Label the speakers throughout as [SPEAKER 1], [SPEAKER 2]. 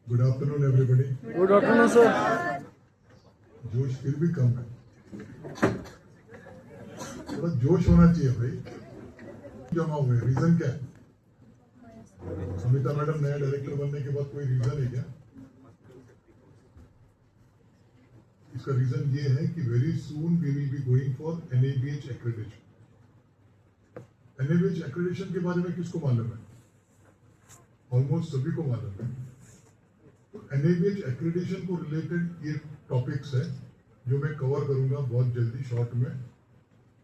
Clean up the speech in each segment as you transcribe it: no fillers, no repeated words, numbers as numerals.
[SPEAKER 1] Good afternoon everybody.
[SPEAKER 2] Good afternoon sir.
[SPEAKER 1] जोश फिर भी कम है, थोड़ा जोश होना चाहिए भाई। जमा हुए रीजन क्या है? अमिता मैडम नया डायरेक्टर बनने के बाद कोई रीजन है क्या? इसका रीजन ये है कि very soon we will be going for NABH accreditation. NABH accreditation के बारे में किसको मालूम है? ऑलमोस्ट सभी को मालूम है। तो NABH एक्रेडिटेशन को रिलेटेड ये टॉपिक्स है जो मैं कवर करूंगा बहुत जल्दी शॉर्ट में।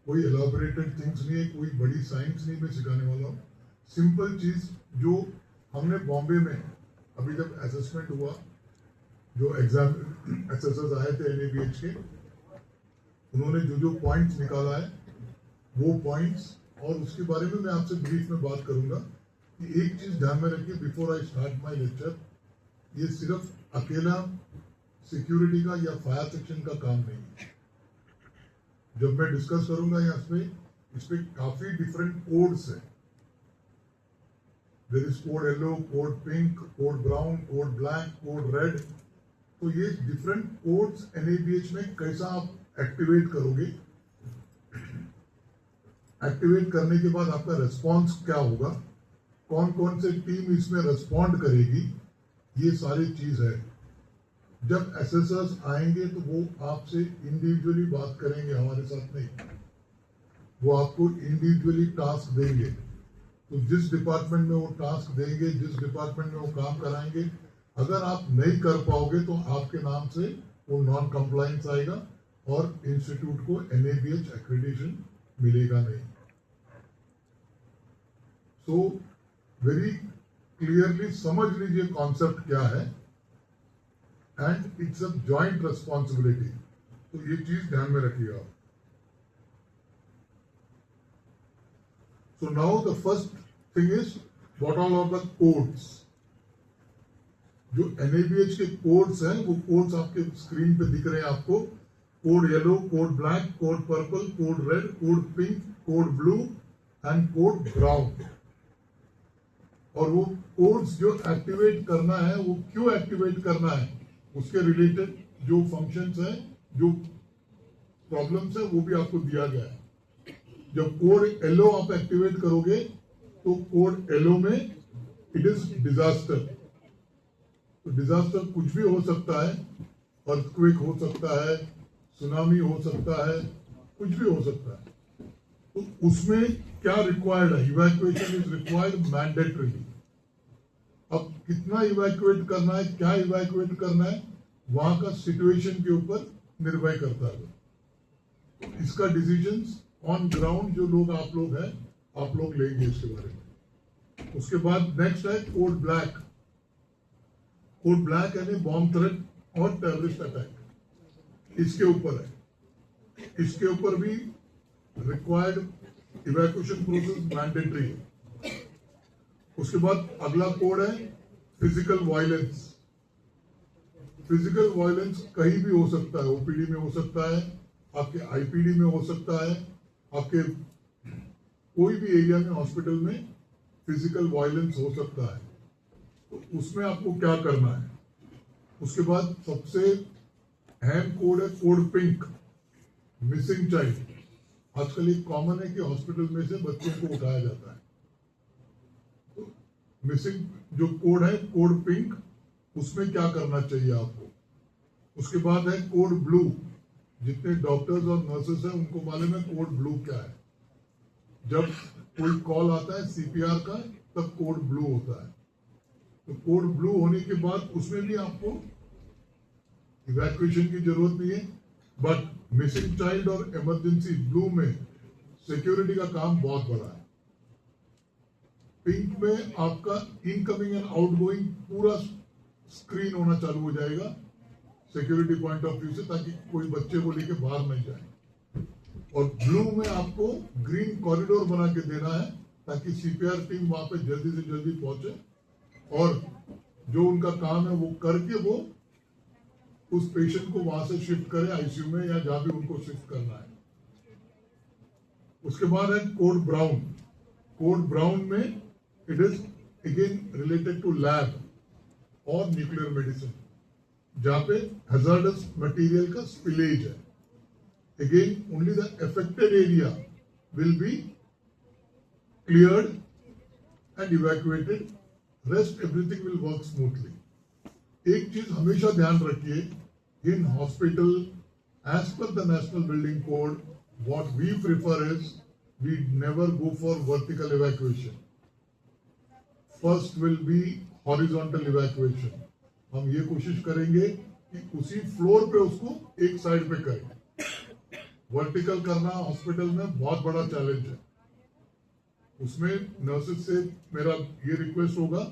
[SPEAKER 1] कोई एलॉबरेटेड थिंग्स नहीं है, कोई बड़ी साइंस नहीं मैं सिखाने वाला हूँ। सिंपल चीज जो हमने बॉम्बे में अभी जब असेसमेंट हुआ, जो एग्जाम एसेसर्स आए थे NABH के, उन्होंने जो जो पॉइंट्स निकाला है वो पॉइंट्स, और उसके बारे में मैं आपसे ब्रीफ में बात करूंगा कि एक चीज ध्यान में रखिए before I start my lecture, ये सिर्फ अकेला सिक्योरिटी का या फायर सेक्शन का काम नहीं है। जब मैं डिस्कस करूंगा यहाँ इस पे काफी डिफरेंट कोड्स हैं। There is code yellow, code pink, code brown, code black, code red. तो ये डिफरेंट कोड्स NABH में कैसा आप एक्टिवेट करोगे, एक्टिवेट करने के बाद आपका रिस्पॉन्स क्या होगा, कौन कौन से टीम इसमें रिस्पॉन्ड करेगी, ये सारी चीज है। जब एसेसर्स आएंगे तो वो आपसे इंडिविजुअली बात करेंगे, हमारे साथ नहीं। वो आपको इंडिविजुअली टास्क देंगे। तो जिस डिपार्टमेंट में वो टास्क देंगे, जिस डिपार्टमेंट में वो काम कराएंगे, अगर आप नहीं कर पाओगे तो आपके नाम से वो नॉन कंप्लायंस आएगा और इंस्टीट्यूट को NABH एक्रेडिटेशन मिलेगा नहीं। सो वेरी क्लियरली समझ लीजिए कॉन्सेप्ट क्या है, and it's a joint responsibility. तो ये चीज ध्यान में रखिएगा। So now the first thing is what all are the codes. जो NABH के कोड्स हैं वो कोड्स आपके स्क्रीन पे दिख रहे हैं आपको। Code yellow, code black, code purple, code red, code pink, code blue and code brown. और वो कोड्स जो एक्टिवेट करना है वो क्यों एक्टिवेट करना है, उसके रिलेटेड जो फंक्शंस हैं, जो प्रॉब्लम्स है, वो भी आपको दिया गया है। जब कोड येलो आप एक्टिवेट करोगे तो कोड येलो में इट इज डिजास्टर। तो डिजास्टर कुछ भी हो सकता है, अर्थक्वेक हो सकता है, सुनामी हो सकता है, कुछ भी हो सकता है। तो उसमें क्या रिक्वायर्ड है? Evacuation is required mandatorily. अब कितना इवैक्यूएट करना है, क्या इवैक्यूएट करना है, वहां का सिचुएशन के ऊपर निर्भर करता है। तो इसका डिसीजंस ऑन ग्राउंड जो लोग आप लोग हैं, आप लोग लेंगे इसके बारे में। उसके बाद नेक्स्ट है कोड ब्लैक। कोड ब्लैक यानी बॉम्ब थ्रेट और टेररिस्ट अटैक, इसके ऊपर है। इसके ऊपर भी रिक्वायर्ड इवैक्यूएशन प्रोसेस मैंडेटरी है। उसके बाद अगला कोड है फिजिकल वायलेंस। फिजिकल वायलेंस कहीं भी हो सकता है, OPD में हो सकता है, आपके IPD में हो सकता है, आपके कोई भी एरिया में हॉस्पिटल में फिजिकल वायलेंस हो सकता है। तो उसमें आपको क्या करना है? उसके बाद सबसे अहम कोड है कोड पिंक, मिसिंग चाइल्ड। आजकल एक कॉमन है कि हॉस्पिटल में से बच्चों को उठाया जाता है। तो मिसिंग जो कोड है कोड पिंक, उसमें क्या करना चाहिए आपको? उसके बाद है कोड ब्लू। जितने डॉक्टर्स और नर्सेस हैं उनको मालूम है कोड ब्लू क्या है। जब कोई कॉल आता है CPR का, तब कोड ब्लू होता है। तो कोड ब्लू होने के बाद उसमें भी आपको इवैक्यूएशन की जरूरत नहीं है, बट मिसिंग चाइल्ड और इमरजेंसी ब्लू में सिक्योरिटी का काम बहुत बड़ा है। पिंक में आपका इनकमिंग एंड आउटगोइंग पूरा स्क्रीन होना चालू हो जाएगा सिक्योरिटी पॉइंट ऑफ व्यू से, ताकि कोई बच्चे को लेके बाहर नहीं जाए। और ब्लू में आपको ग्रीन कॉरिडोर बना के देना है ताकि CPR टीम वहां पे जल्दी से जल्दी पहुंचे और जो उनका काम है वो करके वो उस पेशेंट को वहां से शिफ्ट करे ICU में या जहां भी उनको शिफ्ट करना है। उसके बाद है कोड ब्राउन। कोड ब्राउन में it is again related to lab. और न्यूक्लियर मेडिसिन, जहां पे हैजार्डस मटेरियल का स्पिलेज है. Again only the affected area will be cleared and evacuated. Rest everything will work smoothly. एक चीज हमेशा ध्यान रखिए, in hospital as per the national building code what we prefer is we never go for vertical evacuation. First will be horizontal evacuation. हम ये कोशिश करेंगे कि उसी फ्लोर पे उसको एक साइड पे करें. वर्टिकल करना हॉस्पिटल में बहुत बड़ा चैलेंज है. उसमें नर्सेस से मेरा ये रिक्वेस्ट होगा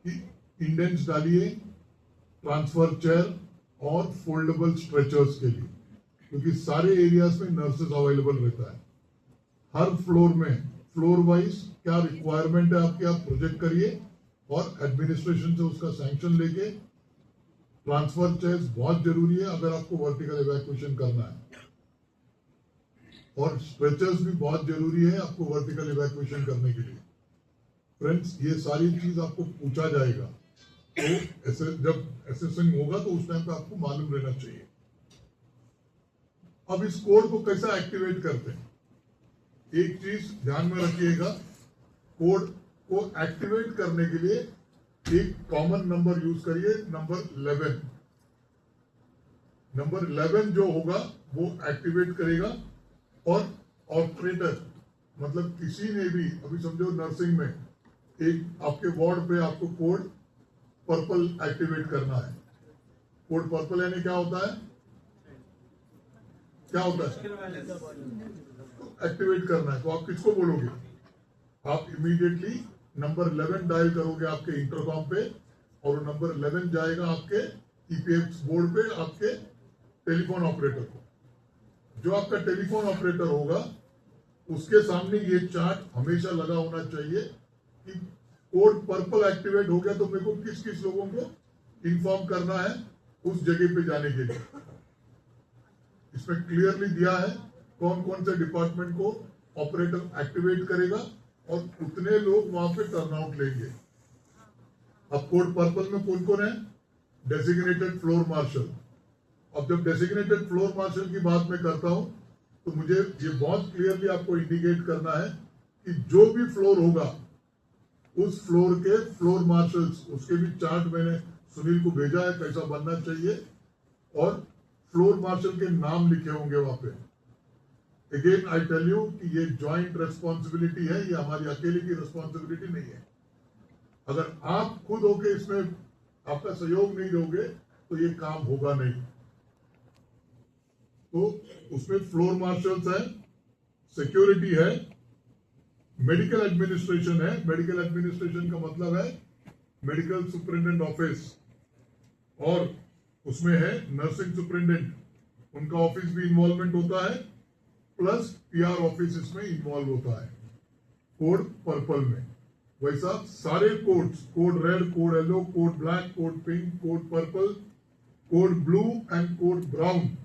[SPEAKER 1] कि इंडेंट्स डालिए ट्रांसफर चेयर और फोल्डेबल स्ट्रेचर्स के लिए, क्योंकि सारे एरियाज में नर्सेज अवेलेबल रहता है. हर फ्लोर में फ्लोर वाइज क्या रिक्वायरमेंट है आपकी, आप प्रोजेक्ट करिए और एडमिनिस्ट्रेशन से उसका सैंक्शन लेके. ट्रांसफर चेयर्स बहुत जरूरी है अगर आपको वर्टिकल इवैक्यूएशन करना है, और स्ट्रेचर्स भी बहुत जरूरी है आपको वर्टिकल इवैक्यूएशन करने के लिए. फ्रेंड्स, ये सारी चीज आपको पूछा जाएगा, तो जब असेसिंग होगा तो उस टाइम पे आपको मालूम रहना चाहिए. अब इस कोड को कैसा एक्टिवेट करते हैं, एक चीज ध्यान में रखिएगा. कोड को एक्टिवेट करने के लिए एक कॉमन नंबर यूज करिए, नंबर 11. नंबर 11 जो होगा वो एक्टिवेट करेगा. और ऑपरेटर मतलब किसी ने भी, अभी समझो नर्सिंग में एक आपके वार्ड पे आपको कोड पर्पल एक्टिवेट करना है. कोड पर्पल यानी क्या होता है, क्या होता है, एक्टिवेट करना है. तो आप किसको बोलोगे, आप इमीडिएटली नंबर 11 डायल करोगे आपके इंटरकॉम पे, और नंबर 11 जाएगा आपके ईपीएक्स बोर्ड पे आपके टेलीफोन ऑपरेटर को. जो आपका टेलीफोन ऑपरेटर होगा उसके सामने ये चार्ट हमेशा लगा होना चाहिए कि कोड पर्पल एक्टिवेट हो गया तो मेरे को किस किस लोगों को इन्फॉर्म करना है उस जगह पे जाने के लिए. इसमें क्लियरली दिया है कौन कौन से डिपार्टमेंट को ऑपरेटर एक्टिवेट करेगा और उतने लोग वहां पे टर्नआउट लेंगे. अब कोड पर्पल में कौन कौन है, डेजिग्नेटेड फ्लोर मार्शल. अब जब डेजिग्नेटेड फ्लोर मार्शल की बात मैं करता हूं तो मुझे ये बहुत क्लियरली आपको इंडिकेट करना है कि जो भी फ्लोर होगा उस फ्लोर के फ्लोर मार्शल्स, उसके भी चार्ट मैंने सुनील को भेजा है कैसा बनना चाहिए, और फ्लोर मार्शल के नाम लिखे होंगे वहां पे. अगेन आई टेल यू कि ये जॉइंट रेस्पॉन्सिबिलिटी है, ये हमारी अकेले की रेस्पॉन्सिबिलिटी नहीं है. अगर आप खुद होके इसमें आपका सहयोग नहीं दोगे तो ये काम होगा नहीं. तो उसमें फ्लोर मार्शल्स है, सिक्योरिटी है, मेडिकल एडमिनिस्ट्रेशन है. मेडिकल एडमिनिस्ट्रेशन का मतलब है मेडिकल सुपरिटेंडेंट ऑफिस, और उसमें है नर्सिंग सुपरिटेंडेंट, उनका ऑफिस भी इन्वॉल्वमेंट होता है, प्लस पीआर ऑफिस इसमें इन्वॉल्व होता है कोड पर्पल में. वैसा सारे codes, code red, code yellow, code black, code pink, code purple, code blue and code brown,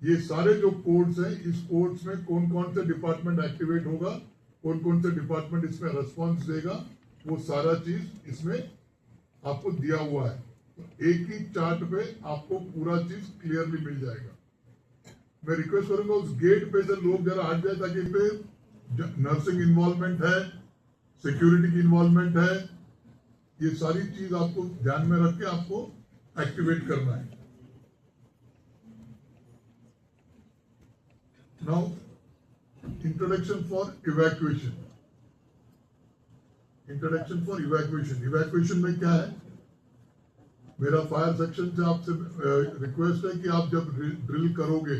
[SPEAKER 1] ये सारे जो कोड्स हैं, इस कोड्स में कौन कौन से डिपार्टमेंट एक्टिवेट होगा, कौन कौन से डिपार्टमेंट इसमें रेस्पॉन्स देगा, वो सारा चीज इसमें आपको दिया हुआ है. तो एक ही चार्ट पे आपको पूरा चीज क्लियरली मिल जाएगा. मैं रिक्वेस्ट करूंगा उस गेट पे से लोग जरा हट जाए, ताकि पे नर्सिंग इन्वॉल्वमेंट है, सिक्योरिटी की इन्वॉल्वमेंट है, ये सारी चीज आपको ध्यान में रख के आपको एक्टिवेट करना है. Now, introduction for evacuation. Introduction for evacuation. Evacuation में क्या है, मेरा फायर सेक्शन से आपसे रिक्वेस्ट है कि आप जब ड्रिल करोगे,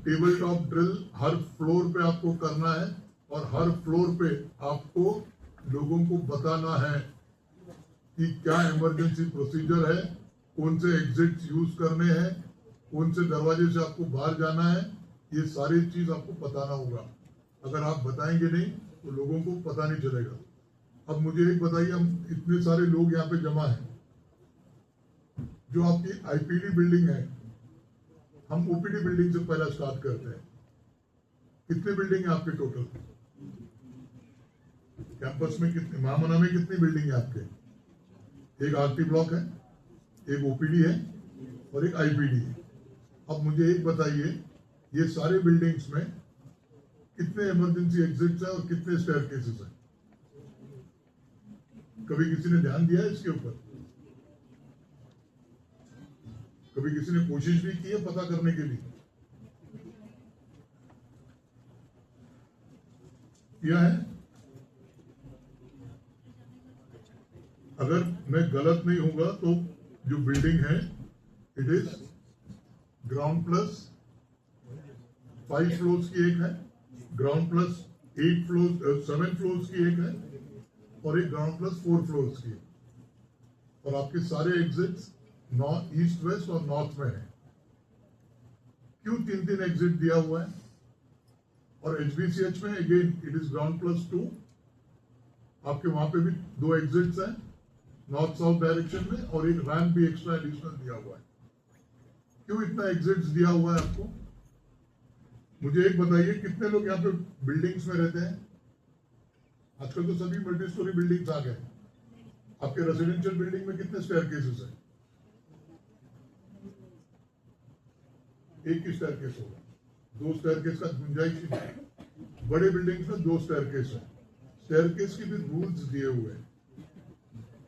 [SPEAKER 1] टेबल टॉप ड्रिल हर फ्लोर पे आपको करना है, और हर फ्लोर पे आपको लोगों को बताना है कि क्या इमरजेंसी प्रोसीजर है, कौन से एग्जिट्स यूज करने हैं, कौन से दरवाजे से आपको बाहर जाना है. ये सारी चीज आपको बताना होगा. अगर आप बताएंगे नहीं तो लोगों को पता नहीं चलेगा. अब मुझे एक बताइए, हम इतने सारे लोग यहाँ पे जमा हैं, जो आपकी आईपीडी बिल्डिंग है, हम ओपीडी बिल्डिंग से पहला स्टार्ट करते हैं. कितनी बिल्डिंग है आपके टोटल कैंपस में, कितनी महामना में कितनी बिल्डिंग है आपके, एक आरटी ब्लॉक है, एक ओपीडी है और एक आईपीडी है। अब मुझे एक बताइए, ये सारे बिल्डिंग्स में कितने इमरजेंसी एग्जिट्स हैं और कितने स्टेयरकेसेस हैं? कभी किसी ने ध्यान दिया है इसके ऊपर? कभी किसी ने कोशिश भी की है पता करने के लिए? किया है? अगर मैं गलत नहीं होगा तो जो बिल्डिंग है it is ground plus 5 floors की एक है, ग्राउंड प्लस 7 फ्लोर्स की एक है और एक ग्राउंड प्लस 4 फ्लोर्स की है। और आपके सारे एग्जिट्स नॉर्थ, ईस्ट, वेस्ट और नॉर्थ में है। क्यों 3 एग्जिट दिया हुआ है? और एचबीसीएच में again it is ground plus 2, आपके वहां पे भी 2 एग्जिट्स हैं नॉर्थ साउथ डायरेक्शन में और एक रैंप भी एक्स्ट्रा एडिशनल दिया हुआ है। क्यों इतना एग्जिट्स दिया हुआ है आपको? मुझे एक बताइए, कितने लोग यहाँ पे बिल्डिंग्स में रहते हैं? आजकल तो सभी मल्टी स्टोरी बिल्डिंग्स आ गए। आपके रेजिडेंशियल बिल्डिंग में कितने स्टेयरकेसेस हैं? एक ही स्टेयरकेस होगा, 2 स्टेयरकेस का गुंजाइश ही नहीं। बड़े बिल्डिंग्स में 2 स्टेयरकेस है। स्टेयरकेस के भी रूल्स दिए हुए हैं।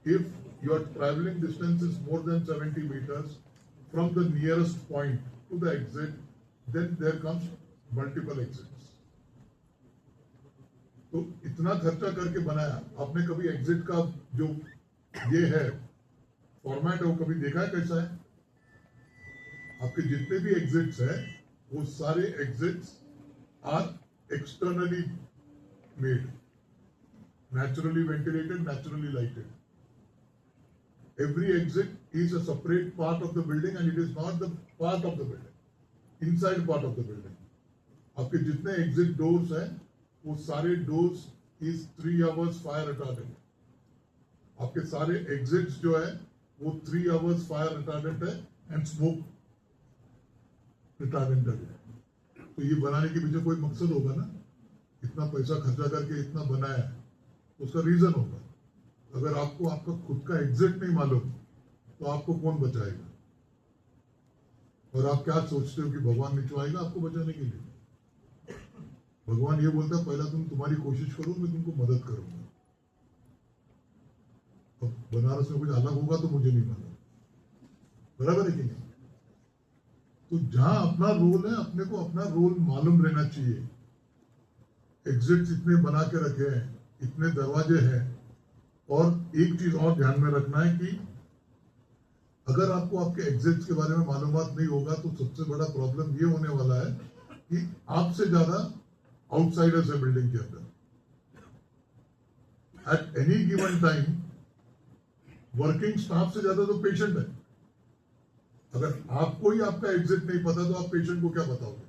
[SPEAKER 1] If your travelling distance is more than 70 meters from the nearest point to the exit, then there comes multiple exits. तो इतना खर्चा करके बनाया आपने, कभी एग्जिट का जो ये है फॉर्मेट है वो कभी देखा है कैसा है? आपके जितने भी एग्जिट्स हैं वो सारे exits are externally made, naturally ventilated, naturally lighted. Every exit is a separate part of the building and it is not the part of the building, inside part of the building. आपके जितने exit doors हैं वो सारे doors is 3 hours fire retardant. आपके सारे exits जो है वो 3 hours fire retardant है and smoke retardant है। तो ये बनाने के पीछे कोई मकसद होगा ना, इतना पैसा खर्चा करके इतना बनाया है, उसका रीजन होगा। अगर आपको आपका खुद का एग्जिट नहीं मालूम तो आपको कौन बचाएगा? और आप क्या सोचते हो कि भगवान निचवाएगा आपको बचाने के लिए? भगवान ये बोलता है पहला तुम्हारी कोशिश करो, मैं तुमको मदद करूंगा। अब बनारस में कुछ अलग होगा तो मुझे नहीं मालूम, बराबर है कि नहीं? तो जहां अपना रोल है, अपने को अपना रोल मालूम रहना चाहिए। एग्जिट इतने बना के रखे हैं, इतने दरवाजे हैं। और एक चीज और ध्यान में रखना है कि अगर आपको आपके एग्जिट्स के बारे में मालूमात नहीं होगा तो सबसे बड़ा प्रॉब्लम ये होने वाला है कि आपसे ज्यादा आउटसाइडर्स है बिल्डिंग के अंदर। At any given time working staff से ज्यादा तो पेशेंट है। अगर आपको ही आपका एग्जिट नहीं पता तो आप पेशेंट को क्या बताओगे?